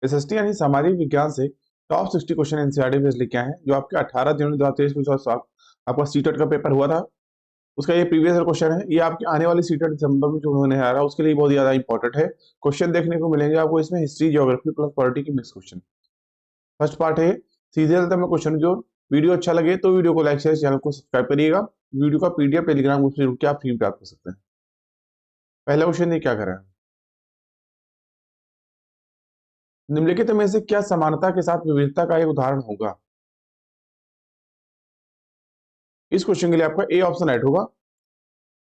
SST यानी सामाजिक विज्ञान से टॉप 60 क्वेश्चन एनसीईआरटी बेस्ड लेके आए हैं, जो आपके 18 जनवरी 2023 को जो आपका सीटेट का पेपर हुआ था, उसका ये प्रीवियस ईयर क्वेश्चन है। ये आपके आने वाली सीटेट दिसंबर में जो होने आ रहा है उसके लिए बहुत ज्यादा इंपॉर्टेंट है। क्वेश्चन देखने को मिलेंगे आपको इसमें हिस्ट्री, ज्योग्राफी प्लस पॉलिटी की मिक्स क्वेश्चन। फर्स्ट पार्ट है, सीधे चलते हैं क्वेश्चन की ओर। वीडियो अच्छा लगे तो वीडियो को लाइक शेयर, चैनल को सब्सक्राइब करिएगा। वीडियो का पीडीएफ टेलीग्राम ग्रुप से जुड़ के आप फ्री प्राप्त कर सकते हैं। पहला क्वेश्चन ये क्या कर रहा है, निम्नलिखित में से क्या समानता के साथ विविधता का एक उदाहरण होगा। इस क्वेश्चन के लिए आपका ए ऑप्शन राइट होगा।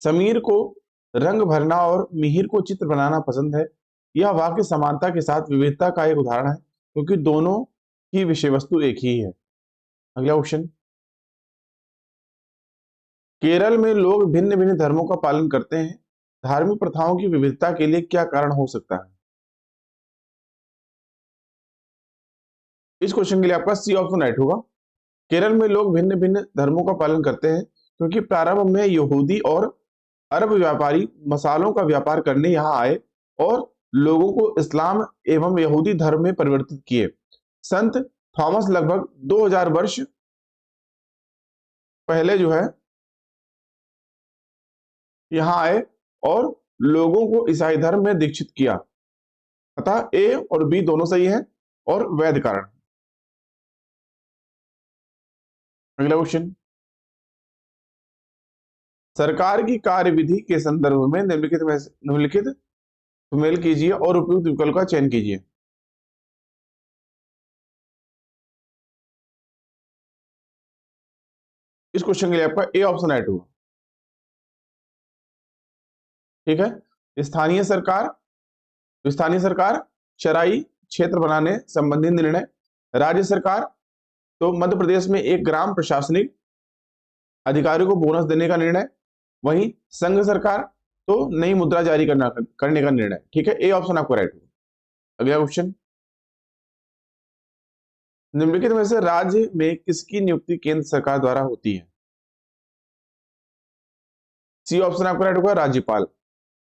समीर को रंग भरना और मिहिर को चित्र बनाना पसंद है। यह वाक्य समानता के साथ विविधता का एक उदाहरण है, क्योंकि दोनों की विषय वस्तु एक ही है। अगला क्वेश्चन, केरल में लोग भिन्न भिन्न धर्मों का पालन करते हैं। धार्मिक प्रथाओं की विविधता के लिए क्या कारण हो सकता है। इस क्वेश्चन के लिए आपका सी ऑप्शन राइट होगा। केरल में लोग भिन्न भिन्न धर्मों का पालन करते हैं, क्योंकि प्रारंभ में यहूदी और अरब व्यापारी मसालों का व्यापार करने यहाँ आए और लोगों को इस्लाम एवं यहूदी धर्म में परिवर्तित किए। संत थॉमस लगभग 2000 वर्ष पहले जो है यहाँ आए और लोगों को ईसाई धर्म में दीक्षित किया। अतः ए और बी दोनों सही है और वैध कारण। अगला क्वेश्चन, सरकार की कार्यविधि के संदर्भ में निम्नलिखित सुमेल कीजिए और उपयुक्त विकल्प का चयन कीजिए। इस क्वेश्चन के लिए आपका ए ऑप्शन राइट होगा। ठीक है, स्थानीय सरकार चराई क्षेत्र बनाने संबंधी निर्णय। राज्य सरकार तो मध्य प्रदेश में एक ग्राम प्रशासनिक अधिकारियों को बोनस देने का निर्णय। वहीं संघ सरकार तो नई मुद्रा जारी करने का निर्णय। ठीक है, ए ऑप्शन आपको राइट होगा। अगला क्वेश्चन, निम्नलिखित में से राज्य में किसकी नियुक्ति केंद्र सरकार द्वारा होती है। सी ऑप्शन आपको राइट होगा, राज्यपाल।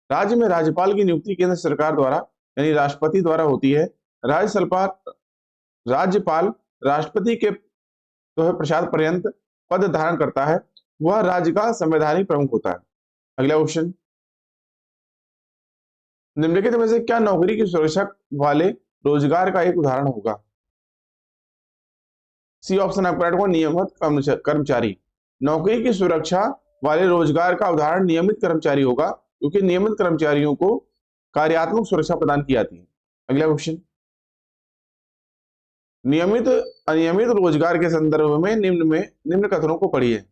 राज्य में राज्यपाल की नियुक्ति केंद्र सरकार द्वारा यानी राष्ट्रपति द्वारा होती है। राज्यपाल राष्ट्रपति के तो है प्रसाद पर्यंत पद धारण करता है। वह राज्य का संवैधानिक प्रमुख होता है। अगला क्वेश्चन, निम्नलिखित में से क्या नौकरी की सुरक्षा वाले रोजगार का एक उदाहरण होगा। सी ऑप्शन आपको राइट होगा, नियमित कर्मचारी। नौकरी की सुरक्षा वाले रोजगार का उदाहरण नियमित कर्मचारी होगा, क्योंकि नियमित कर्मचारियों को कार्यात्मक सुरक्षा प्रदान की जाती है। अगला क्वेश्चन, नियमित अनियमित रोजगार के संदर्भ में निम्न कथनों को पढ़िए।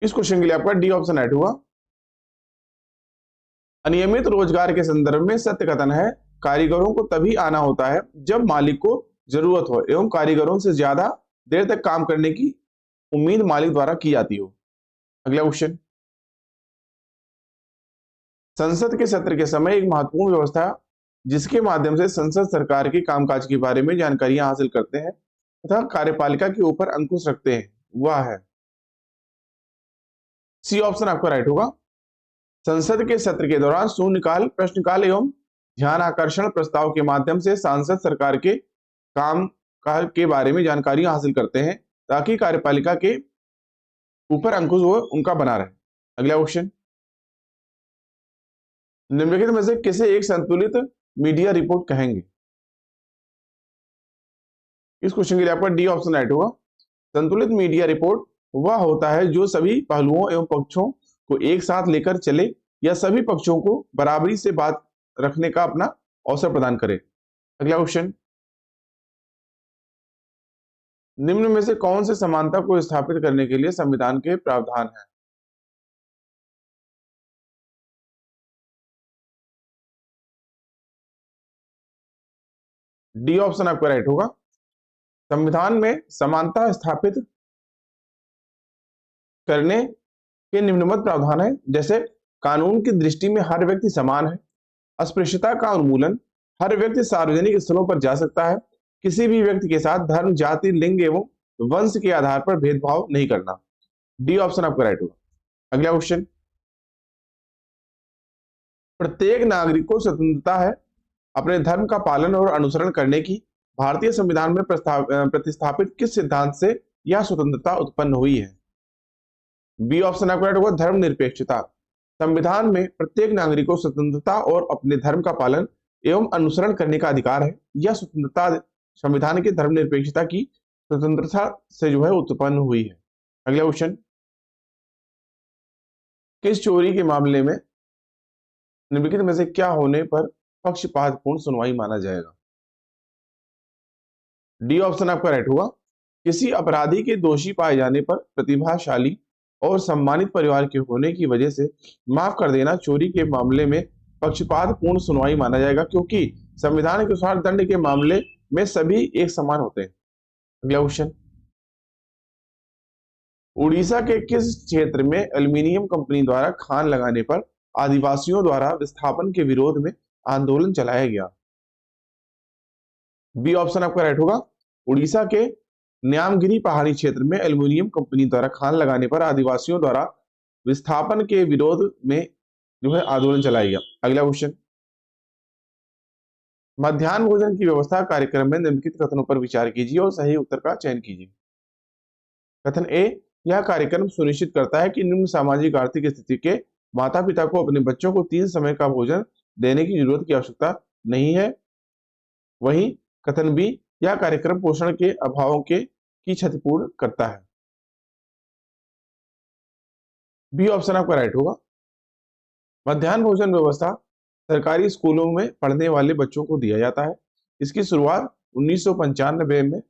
इस क्वेश्चन के लिए आपका डी ऑप्शन राइट हुआ। अनियमित रोजगार के संदर्भ में सत्य कथन है, कारीगरों को तभी आना होता है जब मालिक को जरूरत हो एवं कारीगरों से ज्यादा देर तक काम करने की उम्मीद मालिक द्वारा की जाती हो। अगला क्वेश्चन, संसद के सत्र के समय एक महत्वपूर्ण व्यवस्था जिसके माध्यम से संसद सरकार के कामकाज के बारे में जानकारियां हासिल करते हैं तथा कार्यपालिका के ऊपर अंकुश रखते हैं, वह है। सी ऑप्शन आपका राइट होगा। संसद के सत्र के दौरान शून्यकाल, प्रश्नकाल एवं ध्यान आकर्षण प्रस्ताव के माध्यम से सांसद सरकार के काम काज के बारे में जानकारियां हासिल करते हैं, ताकि कार्यपालिका के ऊपर अंकुश वो उनका बना रहे। अगला क्वेश्चन, निम्नलिखित में से किसे एक संतुलित मीडिया रिपोर्ट कहेंगे। इस क्वेश्चन के लिए आपका डी ऑप्शन राइट होगा। संतुलित मीडिया रिपोर्ट वह होता है जो सभी पहलुओं एवं पक्षों को एक साथ लेकर चले या सभी पक्षों को बराबरी से बात रखने का अपना अवसर प्रदान करे। अगला क्वेश्चन, निम्न में से कौन से समानता को स्थापित करने के लिए संविधान के प्रावधान है। डी ऑप्शन आपका राइट होगा। संविधान में समानता स्थापित करने के निम्नलिखित प्रावधान है, जैसे कानून की दृष्टि में हर व्यक्ति समान है, अस्पृश्यता का उन्मूलन, हर व्यक्ति सार्वजनिक स्थलों पर जा सकता है, किसी भी व्यक्ति के साथ धर्म, जाति, लिंग एवं वंश के आधार पर भेदभाव नहीं करना। डी ऑप्शन आपका राइट होगा। अगला क्वेश्चन, प्रत्येक नागरिक को स्वतंत्रता है अपने धर्म का पालन और अनुसरण करने की। भारतीय संविधान में प्रतिस्थापित किस सिद्धांत से यह स्वतंत्रता उत्पन्न हुई है? बी ऑप्शन आपका राइट होगा, धर्मनिरपेक्षता। संविधान में प्रत्येक नागरिक को स्वतंत्रता और अपने धर्म का पालन एवं अनुसरण करने का अधिकार है। यह स्वतंत्रता संविधान के धर्मनिरपेक्षता की स्वतंत्रता से जो है उत्पन्न हुई है। अगला क्वेश्चन, किस चोरी के मामले में निम्नलिखित में से क्या होने पर पक्षपातपूर्ण सुनवाई माना जाएगा? डी ऑप्शन आपका राइट होगा, किसी अपराधी के दोषी पाए जाने पर प्रतिभाशाली और सम्मानित परिवार के होने की वजह से माफ कर देना चोरी के मामले में पक्षपातपूर्ण सुनवाई माना जाएगा, क्योंकि संविधान के अनुसार दंड के मामले में सभी एक समान होते हैं। अगला क्वेश्चन, उड़ीसा के किस क्षेत्र में एल्युमिनियम कंपनी द्वारा खान लगाने पर आदिवासियों द्वारा विस्थापन के विरोध में आंदोलन चलाया गया? बी ऑप्शन आपका राइट होगा, उड़ीसा के न्यामगिरी पहाड़ी क्षेत्र में एल्युमिनियम कंपनी द्वारा खान लगाने पर आदिवासियों द्वारा विस्थापन के विरोध में जो है आंदोलन चलाया गया। अगला क्वेश्चन, मध्याह्न भोजन की व्यवस्था कार्यक्रम में निम्नलिखित कथनों पर विचार कीजिए और सही उत्तर का चयन कीजिए। कथन ए, यह कार्यक्रम सुनिश्चित करता है कि निम्न सामाजिक आर्थिक स्थिति के माता पिता को अपने बच्चों को 3 समय का भोजन देने की जरूरत की आवश्यकता नहीं है। वहीं कथन बी, यह कार्यक्रम पोषण के अभावों की क्षतिपूर्ण करता है। बी ऑप्शन आपका राइट होगा, मध्याह्न भोजन व्यवस्था सरकारी स्कूलों में पढ़ने वाले बच्चों को दिया जाता है। इसकी शुरुआत 1995 में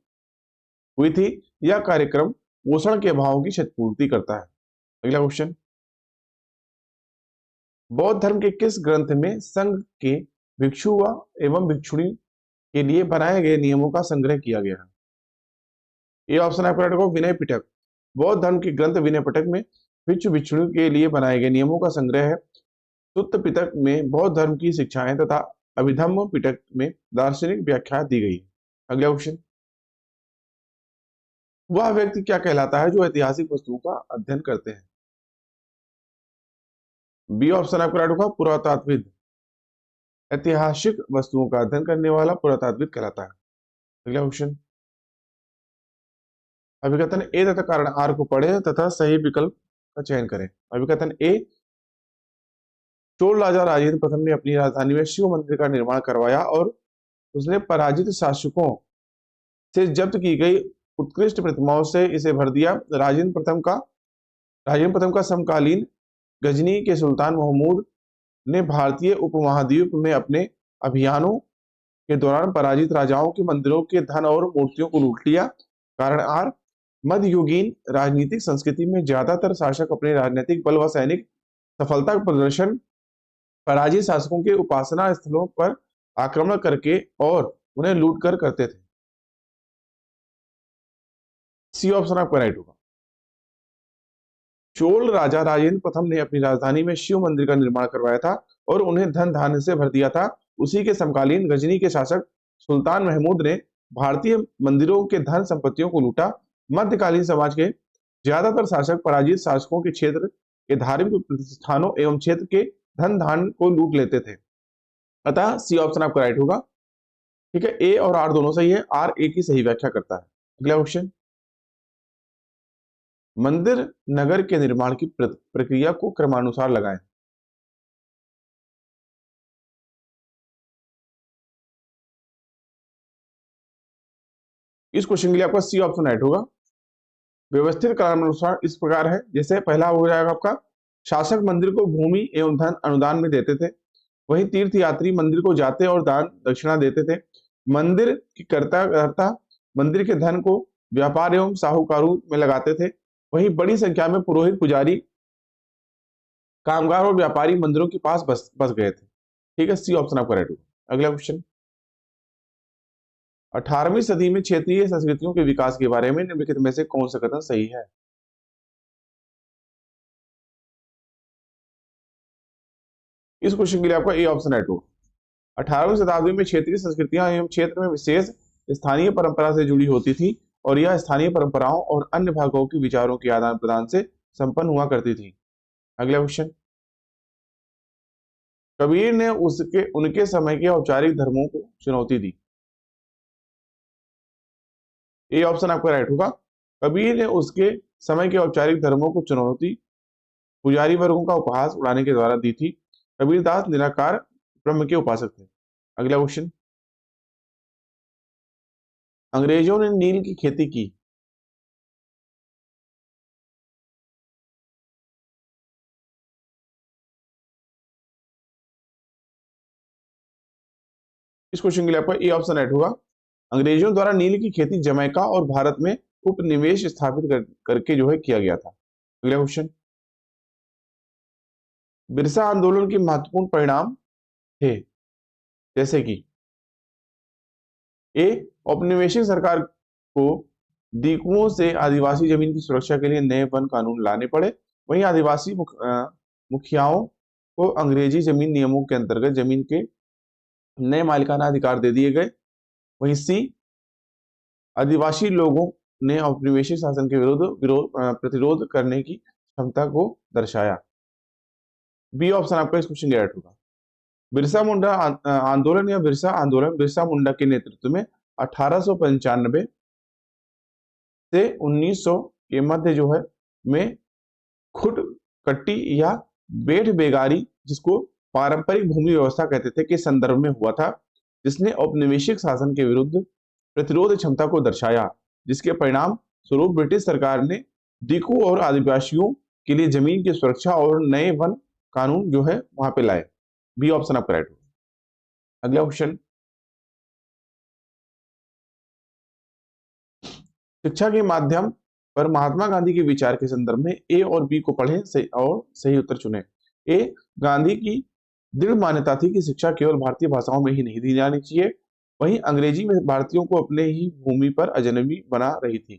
हुई थी। यह कार्यक्रम पोषण के अभावों की क्षतिपूर्ति करता है। अगला क्वेश्चन, बौद्ध धर्म के किस ग्रंथ में संघ के भिक्षु एवं भिक्षुणी के लिए बनाए गए नियमों का संग्रह किया गया है? ये ऑप्शन आपका राइट होगा, विनय पिटक। बौद्ध धर्म के ग्रंथ विनय पिटक में भिक्षु भिक्षुणी के लिए बनाए गए नियमों का संग्रह है। सुत्त पिटक में बौद्ध धर्म की शिक्षाएं तथा अभिधम्म पिटक में दार्शनिक व्याख्या दी गई। अगला क्वेश्चन, वह व्यक्ति क्या कहलाता है जो ऐतिहासिक वस्तुओं का अध्ययन करते हैं? बी ऑप्शन आपका राइट होगा, पुरातात्विद। ऐतिहासिक वस्तुओं का अध्ययन करने वाला पुरातात्विद कहलाता है। अगला क्वेश्चन, अभिकथन ए तथा कारण आर को पढ़े तथा सही विकल्प का चयन करें। अभिकथन ए, चोल राजा राजेंद्र प्रथम ने अपनी राजधानी में शिव मंदिर का निर्माण करवाया और उसने पराजित शासकों से जब्त की गई उत्कृष्ट प्रतिमाओं से इसे भर दिया। राजेंद्र प्रथम का समकालीन गजनी के सुल्तान महमूद ने भारतीय उपमहाद्वीप में अपने अभियानों के दौरान पराजित राजाओं के मंदिरों के धन और मूर्तियों को लूट लिया। कारण आर, मध्ययुगीन राजनीतिक संस्कृति में ज्यादातर शासक अपने राजनीतिक बल व सैनिक सफलता का प्रदर्शन पराजित शासकों के उपासना स्थलों पर आक्रमण करके और उन्हें लूट कर करते थे। सी ऑप्शन आपका राइट होगा, चोल राजा राजेंद्र प्रथम ने अपनी राजधानी में शिव मंदिर का निर्माण करवाया था और उन्हें धन धान्य से भर दिया था। उसी के समकालीन गजनी के शासक सुल्तान महमूद ने भारतीय मंदिरों के धन संपत्तियों को लूटा। मध्यकालीन समाज के ज्यादातर शासक पराजित शासकों के क्षेत्र के धार्मिक प्रतिष्ठानों एवं क्षेत्र के धन धान्य को लूट लेते थे। अतः सी ऑप्शन आपका राइट होगा। ठीक है, ए और आर दोनों सही है, आर ए की सही व्याख्या करता है। अगला क्वेश्चन, मंदिर नगर के निर्माण की प्रक्रिया को क्रमानुसार लगाएं। इस क्वेश्चन के लिए आपका सी ऑप्शन राइट होगा। व्यवस्थित क्रमानुसार इस प्रकार है, जैसे पहला हो जाएगा आपका, शासक मंदिर को भूमि एवं धन अनुदान में देते थे। वहीं तीर्थयात्री मंदिर को जाते और दान दक्षिणा देते थे। मंदिर की कर्ता मंदिर के धन को व्यापार एवं साहूकारों में लगाते थे। वहीं बड़ी संख्या में पुरोहित, पुजारी, कामगार और व्यापारी मंदिरों के पास बस गए थे। ठीक है, सी ऑप्शन आपका राइट होगा। अगला क्वेश्चन, 18वीं सदी में क्षेत्रीय संस्कृतियों के विकास के बारे में निम्नलिखित में से कौन सा कथन सही है? इस क्वेश्चन के लिए आपका ए ऑप्शन राइट होगा। 18वीं शताब्दी में क्षेत्रीय संस्कृतियां एवं क्षेत्र में विशेष स्थानीय परंपरा से जुड़ी होती थी और यह स्थानीय परंपराओं और अन्य भागों के विचारों के आदान प्रदान से संपन्न हुआ करती थी। अगला क्वेश्चन, कबीर ने उसके उनके समय के औपचारिक धर्मों को चुनौती दी। ये ऑप्शन आपका राइट होगा। कबीर ने उसके समय के औपचारिक धर्मों को चुनौती पुजारी वर्गों का उपहास उड़ाने के द्वारा दी थी। कबीरदास निराकार ब्रह्म के उपासक थे। अगला क्वेश्चन, अंग्रेजों ने नील की खेती की। इस क्वेश्चन के लिए आपका ए ऑप्शन राइट होगा। अंग्रेजों द्वारा नील की खेती जमैका और भारत में उपनिवेश स्थापित करके जो है किया गया था। अगला क्वेश्चन, बिरसा आंदोलन के महत्वपूर्ण परिणाम थे, जैसे कि ए, औपनिवेशिक सरकार को दीकुओं से आदिवासी जमीन की सुरक्षा के लिए नए वन कानून लाने पड़े। वहीं आदिवासी मुखियाओं को अंग्रेजी जमीन नियमों के अंतर्गत जमीन के नए मालिकाना अधिकार दे दिए गए। वहीं सी, आदिवासी लोगों ने औपनिवेशिक शासन के प्रतिरोध करने की क्षमता को दर्शाया। बी ऑप्शन आपका इस क्वेश्चन राइट होगा। बिरसा मुंडा आंदोलन या बिरसा आंदोलन बिरसा मुंडा के नेतृत्व में 1895 से 1900 के मध्य जो है में खुट कट्टी या बेठ बेगारी, जिसको पारंपरिक भूमि व्यवस्था कहते थे, के संदर्भ में हुआ था, जिसने औपनिवेशिक शासन के विरुद्ध प्रतिरोध क्षमता को दर्शाया, जिसके परिणाम स्वरूप ब्रिटिश सरकार ने दीकू और आदिवासियों के लिए जमीन की सुरक्षा और नए वन कानून जो है वहां पे लाए। बी ऑप्शन आपका राइट होगा। अगला क्वेश्चन, शिक्षा के माध्यम पर महात्मा गांधी के विचार के संदर्भ में ए और बी को पढ़ें और सही उत्तर चुनें। ए, गांधी की दृढ़ मान्यता थी कि शिक्षा केवल भारतीय भाषाओं में ही नहीं दी जानी चाहिए। वहीं अंग्रेजी में भारतीयों को अपने ही भूमि पर अजनबी बना रही थी।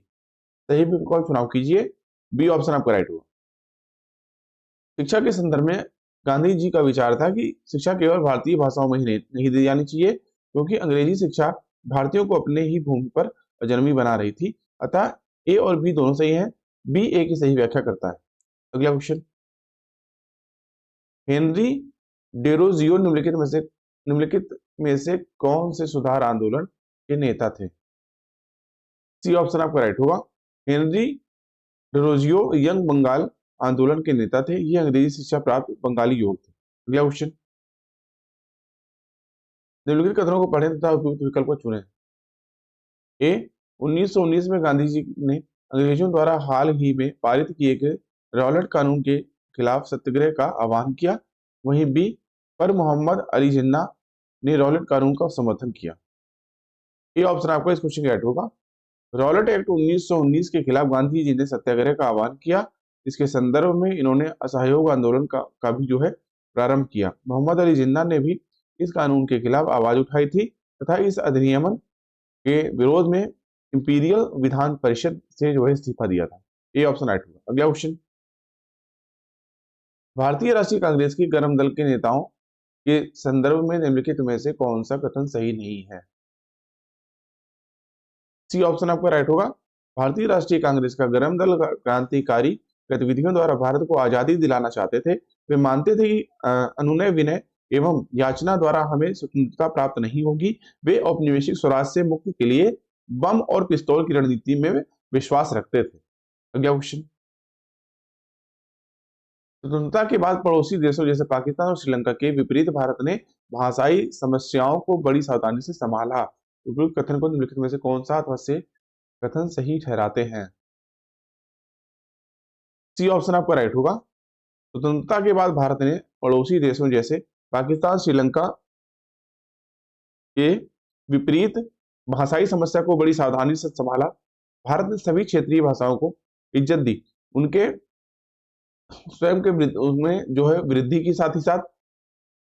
सही विकल्प चुनाव कीजिए। बी ऑप्शन आपका राइट होगा। शिक्षा के संदर्भ में गांधी जी का विचार था कि शिक्षा केवल भारतीय भाषाओं में ही नहीं दी जानी चाहिए, क्योंकि अंग्रेजी शिक्षा भारतीयों को अपने ही भूमि पर अजनबी बना रही थी। अतः ए और बी दोनों सही हैं। बी ए की सही व्याख्या करता है। अगला क्वेश्चन, हेनरी डेरोजियो निम्नलिखित में से कौन से सुधार आंदोलन के नेता थे। सी ऑप्शन आपका राइट होगा। हेनरी डेरोजियो यंग बंगाल आंदोलन के नेता थे। ये अंग्रेजी शिक्षा प्राप्त बंगाली युवक थे। अगला क्वेश्चन, निम्नलिखित कथनों को पढ़ें तथा उपयुक्त विकल्प को चुनें। ए, 1919 में गांधी जी ने अंग्रेजों द्वारा हाल ही में पारित किए गए रॉलेट कानून के खिलाफ सत्याग्रह का आह्वान किया। वहीं बी, पर मोहम्मद अली जिन्ना ने रॉलेट कानून का समर्थन किया। ये ऑप्शन आपका इस क्वेश्चन का राइट होगा। रॉलेट एक्ट 1919 के खिलाफ गांधी जी ने सत्याग्रह का आह्वान किया। इसके संदर्भ में इन्होंने असहयोग आंदोलन का भी जो है प्रारंभ किया। मोहम्मद अली जिन्ना ने भी इस कानून के खिलाफ आवाज उठाई थी तथा इस अधिनियम के विरोध में इंपीरियल विधान परिषद से जो है इस्तीफा दिया था। ये ऑप्शन राइट होगा। अगला क्वेश्चन, भारतीय राष्ट्रीय कांग्रेस के गर्म दल के नेताओं के संदर्भ में निम्नलिखित में से कौन सा कथन सही नहीं है। सी ऑप्शन आपका राइट होगा। भारतीय राष्ट्रीय कांग्रेस का गर्म दल क्रांतिकारी गतिविधियों द्वारा भारत को आजादी दिलाना चाहते थे। वे मानते थे कि अनुनय विनय एवं याचना द्वारा हमें स्वतंत्रता प्राप्त नहीं होगी। वे औपनिवेशिक स्वराज से मुक्ति के लिए बम और पिस्तौल की रणनीति में विश्वास रखते थे। अगला क्वेश्चन, स्वतंत्रता के बाद पड़ोसी देशों जैसे पाकिस्तान और श्रीलंका के विपरीत भारत ने भाषाई समस्याओं को बड़ी सावधानी से संभाला। उपयुक्त कथन को निम्नलिखित में से कौन सा अथवा से कथन सही ठहराते हैं। सी ऑप्शन आपका राइट होगा। स्वतंत्रता के बाद भारत ने पड़ोसी देशों जैसे पाकिस्तान श्रीलंका के विपरीत भाषाई समस्या को बड़ी सावधानी से संभाला। भारत ने सभी क्षेत्रीय भाषाओं को इज्जत दी। उनके स्वयं के उसमें जो है वृद्धि की साथ ही साथ,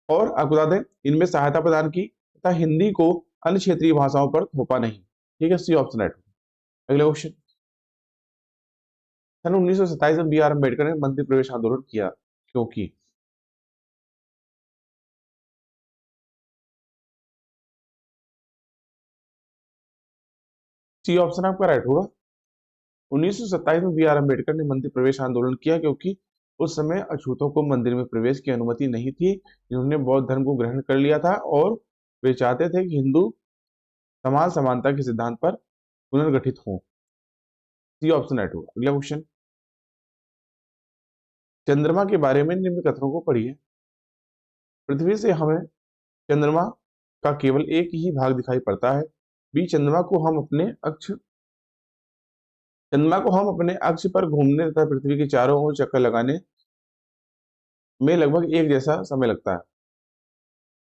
और आपको बता दें इनमें सहायता प्रदान की तथा हिंदी को अन्य क्षेत्रीय भाषाओं पर थोपा नहीं। ठीक है, सी ऑप्शन राइट। अगला क्वेश्चन, सन 1927 में बी आर अम्बेडकर ने मंदिर प्रवेश आंदोलन किया क्योंकि। सी ऑप्शन आपका राइट होगा। 1927 में बी आर अम्बेडकर ने मंदिर प्रवेश आंदोलन किया क्योंकि उस समय अछूतों को मंदिर में प्रवेश की अनुमति नहीं थी, जिन्होंने बौद्ध धर्म को ग्रहण कर लिया था और वे चाहते थे कि हिंदू समाज समानता के सिद्धांत पर पुनर्गठित हों। सी ऑप्शन राइट होगा। अगला क्वेश्चन, चंद्रमा के बारे में निम्न कथनों को पढ़िए। पृथ्वी से हमें चंद्रमा का केवल एक ही भाग दिखाई पड़ता है। बी, चंद्रमा को हम अपने अक्ष पर घूमने तथा पृथ्वी के चारों ओर चक्कर लगाने में लगभग एक जैसा समय लगता है।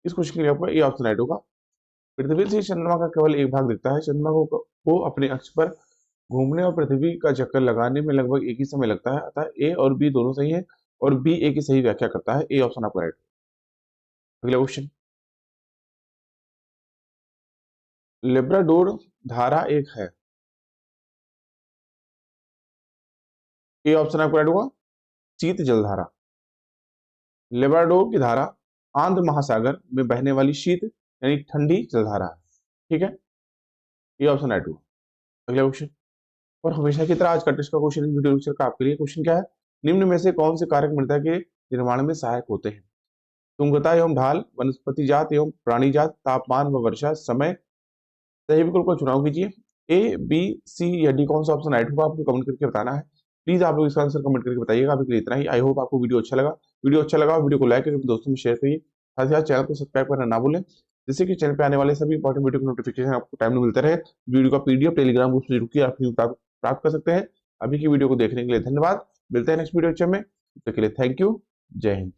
इस क्वेश्चन के लिए आपको ए ऑप्शन राइट होगा। पृथ्वी से चंद्रमा का केवल एक भाग दिखता है। चंद्रमा को अपने अक्ष पर घूमने और पृथ्वी का चक्कर लगाने में लगभग एक ही समय लगता है। अतः ए और बी दोनों सही है और बी ए की सही व्याख्या करता है। ए ऑप्शन आपका राइट। अगला क्वेश्चन, लेब्राडोर धारा एक है। ए ऑप्शन आपका राइट होगा, शीत जलधारा। लेब्राडोर की धारा आंध्र महासागर में बहने वाली शीत यानी ठंडी जलधारा है। ठीक है, ये ऑप्शन राइट होगा। अगला क्वेश्चन, और हमेशा की तरह आज का टेस्ट का क्वेश्चन वीडियो लेक्चर का आपके लिए क्वेश्चन क्या है, निम्न में से कौन से कारक मृदा के निर्माण में सहायक होते हैं? तुंगता एवं ढाल, वनस्पति जात एवं प्राणी जात, तापमान व वर्षा, समय। सही विकल्प का चुनाव कीजिए। ए, बी, सी या डी कौन सा ऑप्शन राइट होगा आपको कमेंट करके बताना है। प्लीज आप लोग इसका आंसर कमेंट करके बताइएगा। अभी के लिए इतना ही। आई होप आपको वीडियो अच्छा लगा। वीडियो को लाइक करके दोस्तों में शेयर करिए। साथ ही साथ चैनल को सब्सक्राइब करना ना भूलें, जिससे कि चैनल पे आने वाले सभी इंपॉर्टेंट वीडियो के नोटिफिकेशन आपको टाइम में मिलते रहे। वीडियो का पीडीएफ टेलीग्राम ग्रुप से जुड़ के आप प्राप्त कर सकते हैं। अभी की वीडियो को देखने के लिए धन्यवाद। मिलते हैं नेक्स्ट वीडियो में। तब तक के लिए थैंक यू। जय हिंद।